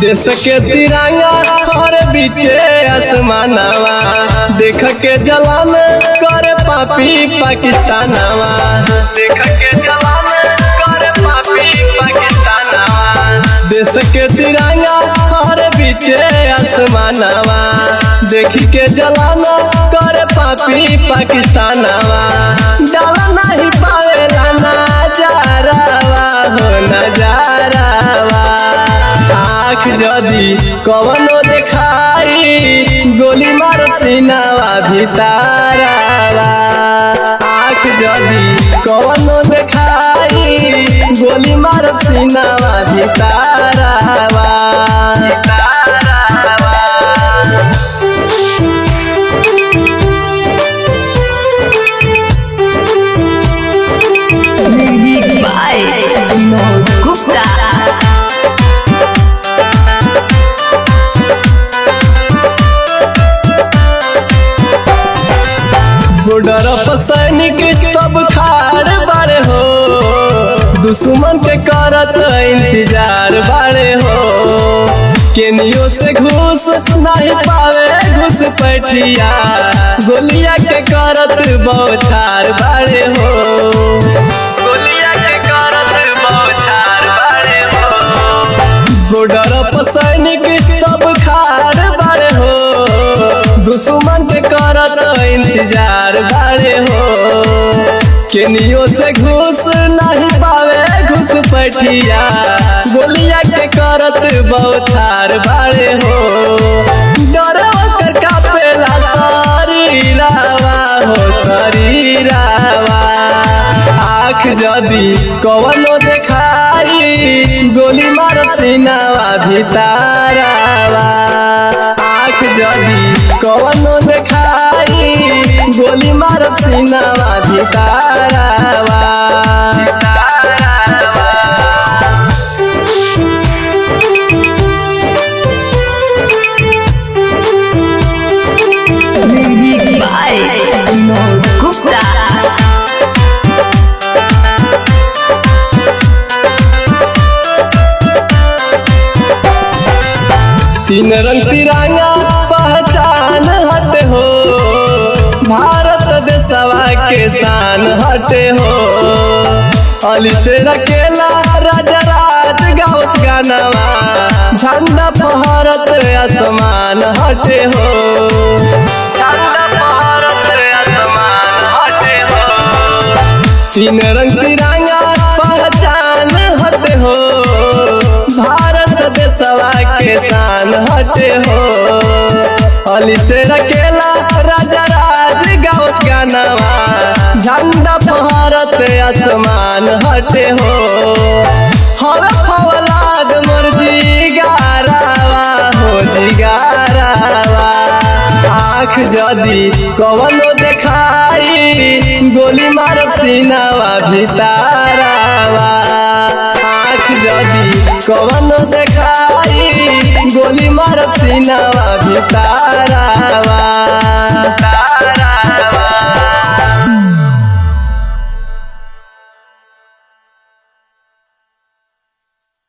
देश के तिरंगा और बीचे आसमानवा देख के जलान करे पापी पाकिस्तानवा। देख के जलान करे पापी पाकिस्तानवा। देश के तिरंगा और बीचे आसमानवा देख के जलान करे पापी पाकिस्तानवा। डाला नहीं पावेला नजारावा हो नजारावा। आँख जदी कवनो देखाई गोली मार सीनावा भितारावा। आँख जदी कवनो देखाई गोली मार सीनावा भितारावा। बॉर्डर पर सैनिक सब खाड़ बारे हो दुश्मन के करत इंतजार बारे हो। केनियो से घूस नहीं पावे घुस पैठिया गोलिया के करत बौछार बारे हो। गोलिया के करत बौछार बारे हो। बॉर्डर पर सैनिक सब खाड़ बारे हो दुश्मन के करत इंतजार बारे हो। केनियो से घूस नहीं पावे घुस पैठिया गोलिया के करत बौछार बारे हो। डरवा कर कापेला शरीरावा हो शरीरावा। आँख जदी कवनो देखाई गोली मार सीनावा भितारावा। आँख जदी कवनो देखाई गोली मार सीनावा भितारावा। तीन रंग तिरंगा पहचान हटे हो भारत देशवा के शान हटे हो। अली से रकेला राजा राज गावस गानवा झंडा फहरत आसमान हटे हो। झंडा फहरत आसमान हटे हो। तीन रंग तिरंगा पहचान हटे हो भारत देशवा के शान हटे हो। अली से रकेला राजा राज गावस गानवा झंडा फहरत आसमान हटे हो। हर फवलाद मोर जिगारावा हो जिगारावा। आँख जदी कवनो देखाई गोली मारब सीनावा भितारावा। आँख जदी कवनो देखाई गोली मारब सीनावा भितारावा।